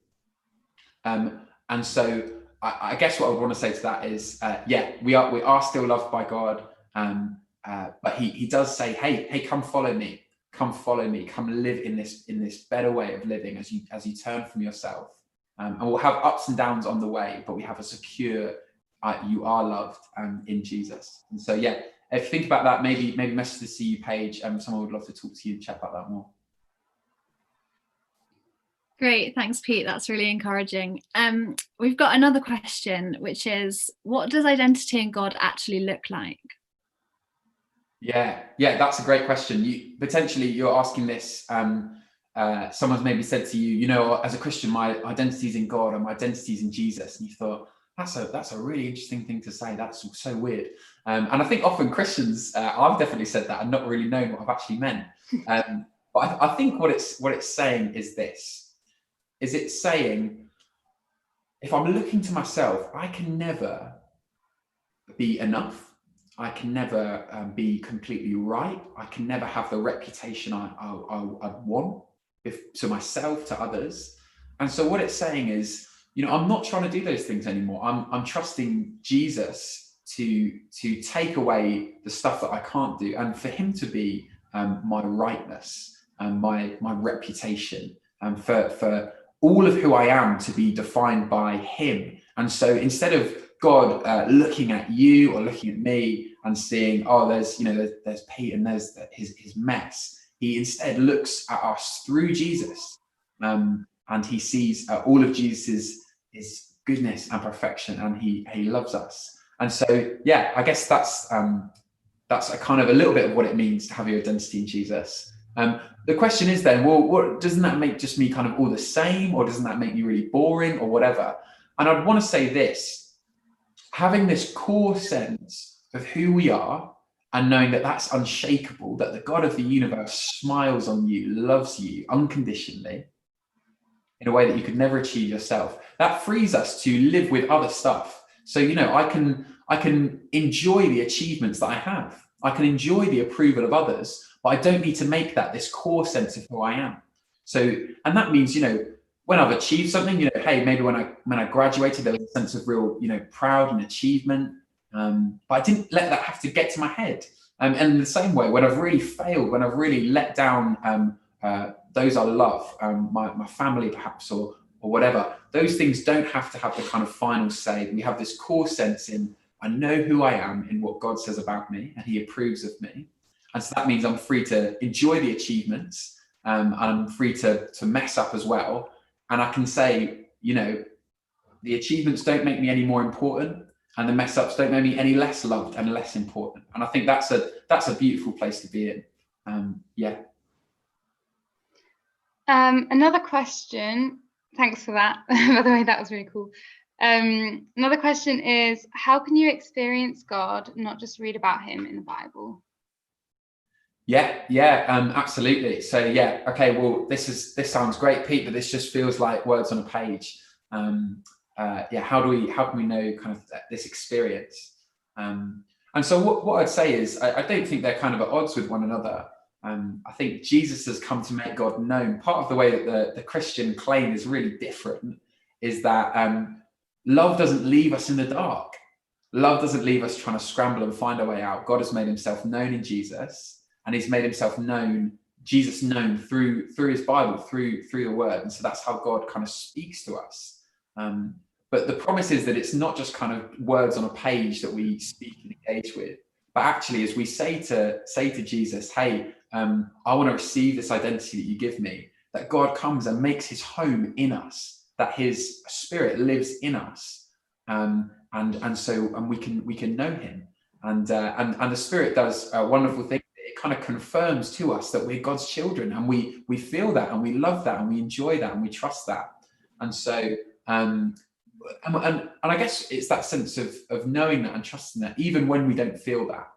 And so I guess what I would want to say to that is, yeah, we are still loved by God. But he does say, hey, come follow me. Come follow me. Come live in this better way of living as you turn from yourself. And we'll have ups and downs on the way, but we have a secure, you are loved in Jesus. And so, yeah, if you think about that, maybe message the CU page. Someone would love to talk to you and chat about that more. Great, thanks, Pete. That's really encouraging. We've got another question, which is, what does identity in God actually look like? Yeah, that's a great question. You're asking this. Someone's maybe said to you, you know, as a Christian, my identity is in God and my identity is in Jesus, and you thought, that's a really interesting thing to say. That's so weird. And I think often Christians, I've definitely said that and not really known what I've actually meant. But I think what it's saying is this. Is it saying, if I'm looking to myself, I can never be enough. I can never be completely right. I can never have the reputation I'd want to myself, to others. And so what it's saying is, you know, I'm not trying to do those things anymore. I'm trusting Jesus to take away the stuff that I can't do, and for him to be my rightness and my reputation, and for all of who I am to be defined by him. And so instead of God looking at you or looking at me and seeing, oh, there's Pete and there's his mess, he instead looks at us through Jesus, and he sees all of Jesus's his goodness and perfection, and he loves us. And so, yeah, I guess that's a kind of a little bit of what it means to have your identity in Jesus. The question is then, well, doesn't that make just me kind of all the same, or doesn't that make me really boring or whatever? And I'd want to say this, having this core sense of who we are and knowing that that's unshakable, that the God of the universe smiles on you, loves you unconditionally in a way that you could never achieve yourself, that frees us to live with other stuff. So, you know, I can enjoy the achievements that I have. I can enjoy the approval of others, but I don't need to make that this core sense of who I am. So, and that means, you know, when I've achieved something, you know, hey, maybe when I graduated, there was a sense of real, you know, proud and achievement. But I didn't let that have to get to my head. And in the same way, when I've really failed, when I've really let down those I love, my family perhaps, or whatever. Those things don't have to have the kind of final say. We have this core sense in, I know who I am in what God says about me, and he approves of me. And so that means I'm free to enjoy the achievements, and I'm free to mess up as well. And I can say, you know, the achievements don't make me any more important, and the mess ups don't make me any less loved and less important. And I think that's a beautiful place to be in. Yeah. Another question. Thanks for that. By the way, that was really cool. Another question is, how can you experience God, not just read about him in the Bible? Yeah, absolutely. So yeah, okay, well, this sounds great, Pete, but this just feels like words on a page. How can we know kind of this experience? And so what I'd say is, I don't think they're kind of at odds with one another. I think Jesus has come to make God known. Part of the way that the Christian claim is really different is that love doesn't leave us in the dark. Love doesn't leave us trying to scramble and find a way out. God has made himself known in Jesus, and he's made himself known, Jesus known through his Bible, through the word. And so that's how God kind of speaks to us. But the promise is that it's not just kind of words on a page that we speak and engage with, but actually as we say to Jesus, hey, I want to receive this identity that you give me, that God comes and makes his home in us, that his spirit lives in us. And we can know him. And the Spirit does a wonderful thing. It kind of confirms to us that we're God's children, and we feel that, and we love that, and we enjoy that, and we trust that. And so and I guess it's that sense of knowing that and trusting that, even when we don't feel that.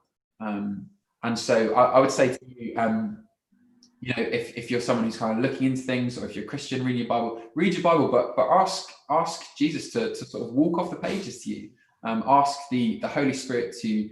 And so I would say to you, you know, if you're someone who's kind of looking into things, or if you're a Christian, read your Bible, but ask Jesus to sort of walk off the pages to you. Ask the Holy Spirit to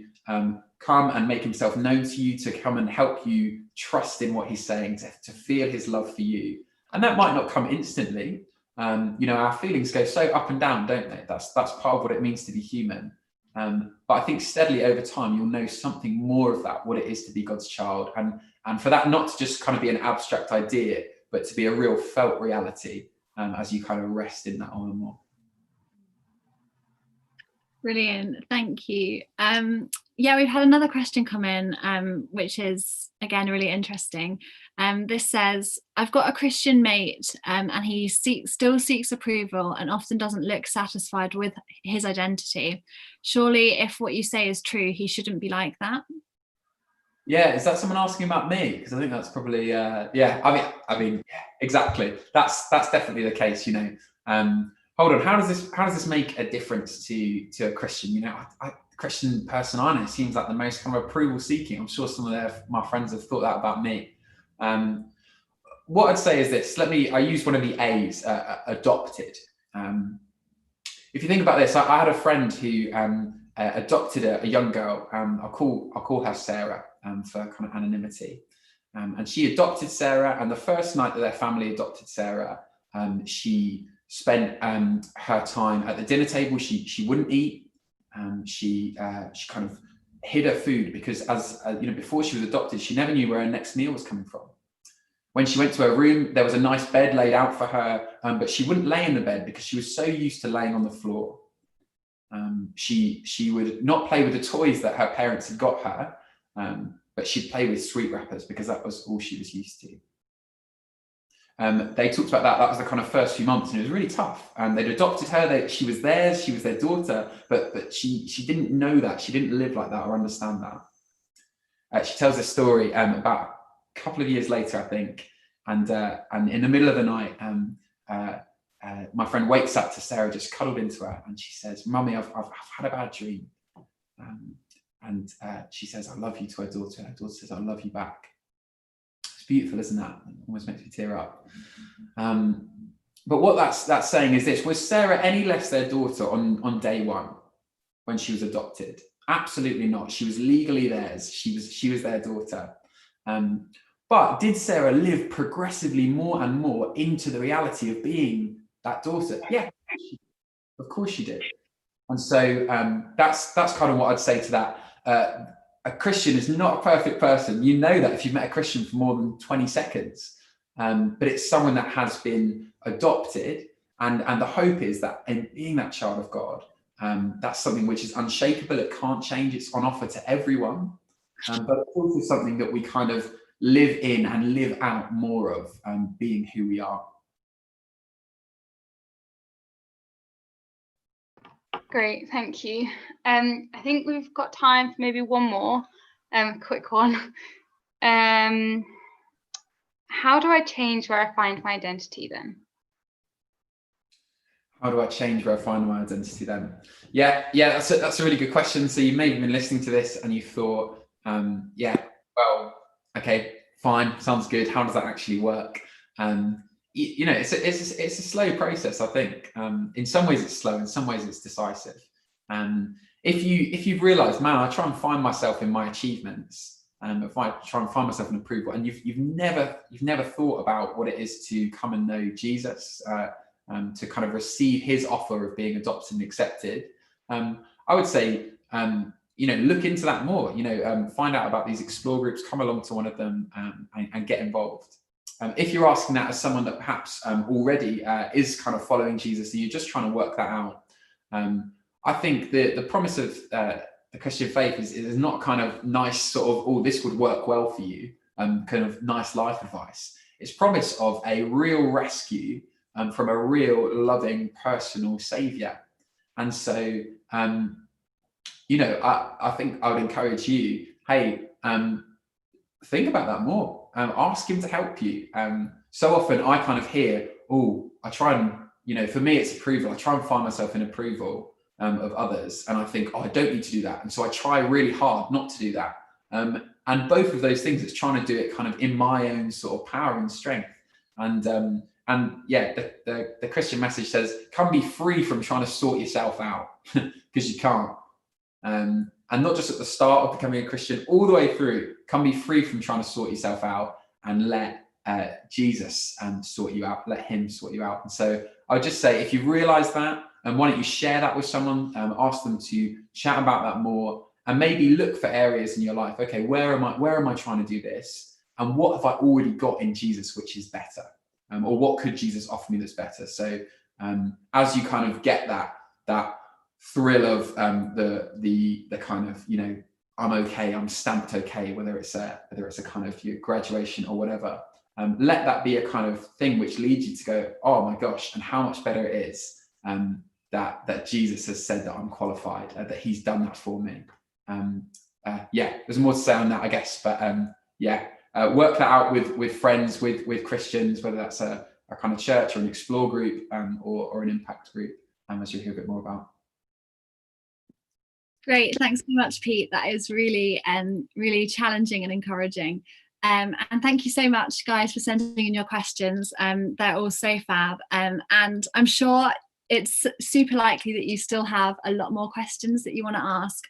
come and make himself known to you, to come and help you trust in what he's saying, to feel his love for you. And that might not come instantly. You know, our feelings go so up and down, don't they? That's part of what it means to be human. But I think steadily over time, you'll know something more of that, what it is to be God's child. And for that not to just kind of be an abstract idea, but to be a real felt reality, as you kind of rest in that all the more. Brilliant, thank you. Yeah, we've had another question come in, which is again really interesting. This says, I've got a Christian mate, and he still seeks approval and often doesn't look satisfied with his identity. Surely, if what you say is true, he shouldn't be like that. Yeah, is that someone asking about me? Because I think that's probably yeah. I mean, exactly. That's definitely the case. You know. Hold on. How does this make a difference to a Christian? You know, a Christian person I know seems like the most kind of approval seeking. I'm sure some of my friends have thought that about me. What I'd say is this. I use one of the A's, adopted. If you think about this, I had a friend who adopted a young girl. I'll call her Sarah for kind of anonymity. And she adopted Sarah. And the first night that their family adopted Sarah, she spent her time at the dinner table. She wouldn't eat. She kind of hid her food because, as you know, before she was adopted, she never knew where her next meal was coming from. When she went to her room, there was a nice bed laid out for her, but she wouldn't lay in the bed because she was so used to laying on the floor. She would not play with the toys that her parents had got her, but she'd play with sweet wrappers because that was all she was used to. They talked about that was the kind of first few months, and it was really tough. They'd adopted her, she was theirs, she was their daughter, but she didn't know that, she didn't live like that or understand that. She tells a story about a couple of years later, I think, and in the middle of the night, my friend wakes up to Sarah just cuddled into her, and she says, "Mummy, I've had a bad dream." And she says, "I love you" to her daughter, and her daughter says, "I love you back." It's beautiful, isn't that? It almost makes me tear up. But what that's saying is this: was Sarah any less their daughter on day one when she was adopted? Absolutely not. She was legally theirs. She was their daughter. But did Sarah live progressively more and more into the reality of being that daughter? Yeah, of course she did. And so that's kind of what I'd say to that. A Christian is not a perfect person. You know that if you've met a Christian for more than 20 seconds. but it's someone that has been adopted, and the hope is that in being that child of God, that's something which is unshakable. It can't change. It's on offer to everyone, but it's also something that we kind of live in and live out more of, being who we are. Great, thank you. I think we've got time for maybe one more quick one. How do I change where I find my identity then? How do I change where I find my identity then? Yeah, that's a really good question. So you may have been listening to this and you thought, yeah, well, okay, fine, sounds good. How does that actually work? You know, it's a slow process, I think. In some ways it's slow, in some ways it's decisive. If you've realised, man, I try and find myself in my achievements, if I try and find myself in approval, and you've never thought about what it is to come and know Jesus, to kind of receive his offer of being adopted and accepted, I would say, you know, look into that more. You know, find out about these explore groups, come along to one of them, and get involved. If you're asking that as someone that perhaps already is kind of following Jesus, and you're just trying to work that out, I think the promise of the Christian faith is not kind of nice sort of, oh, this would work well for you, kind of nice life advice. It's promise of a real rescue from a real loving personal saviour. And so, you know, I think I would encourage you, hey, think about that more. Ask him to help you. So often I kind of hear, oh, I try and, you know, for me it's approval. I try and find myself in approval of others, and I think, oh, I don't need to do that, and so I try really hard not to do that. And both of those things, it's trying to do it kind of in my own sort of power and strength. And yeah, the Christian message says, come be free from trying to sort yourself out, because you can't. And not just at the start of becoming a Christian, all the way through, come be free from trying to sort yourself out, and let Jesus sort you out, let him sort you out. And so I would just say, if you realise that, and why don't you share that with someone, ask them to chat about that more, and maybe look for areas in your life. Okay, where am I trying to do this? And what have I already got in Jesus which is better? Or what could Jesus offer me that's better? So as you kind of get that thrill of the kind of, you know, I'm okay, I'm stamped okay, whether it's a kind of your graduation or whatever, let that be a kind of thing which leads you to go, oh my gosh, and how much better it is that Jesus has said that I'm qualified, that he's done that for me. Yeah, there's more to say on that, I guess, but yeah, work that out with friends, with Christians, whether that's a kind of church or an explore group, or an impact group, as you'll hear a bit more about. Great, thanks so much, Pete. That is really really challenging and encouraging. And thank you so much, guys, for sending in your questions. They're all so fab. And I'm sure it's super likely that you still have a lot more questions that you want to ask.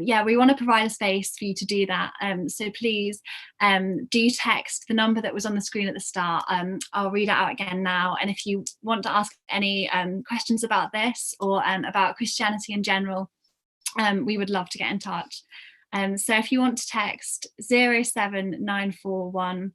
Yeah, we want to provide a space for you to do that. So please do text the number that was on the screen at the start. I'll read it out again now. And if you want to ask any questions about this, or about Christianity in general, we would love to get in touch. So if you want to text 07941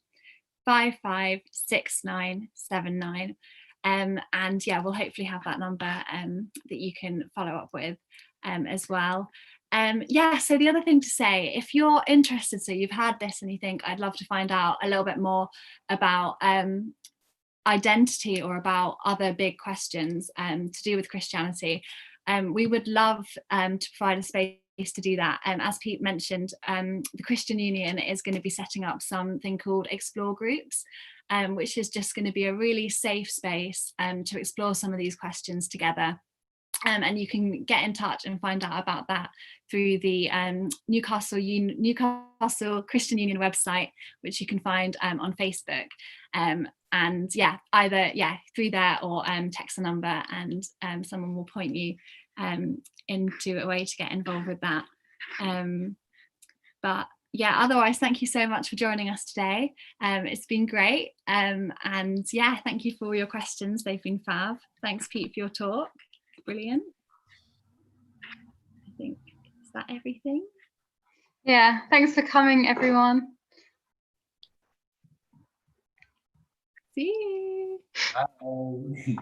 556979, and yeah, we'll hopefully have that number that you can follow up with as well. Yeah, so the other thing to say, if you're interested, so you've had this and you think, I'd love to find out a little bit more about identity, or about other big questions to do with Christianity, we would love to provide a space to do that. As Pete mentioned, the Christian Union is going to be setting up something called explore groups, which is just going to be a really safe space to explore some of these questions together. And you can get in touch and find out about that through the Newcastle Christian Union website, which you can find on Facebook. And yeah, either through there, or text the number, and someone will point you into a way to get involved with that. But yeah, otherwise, thank you so much for joining us today. It's been great. And yeah, thank you for all your questions. They've been fab. Thanks, Pete, for your talk. Brilliant. I think, is that everything? Yeah, thanks for coming, everyone. See you. Bye.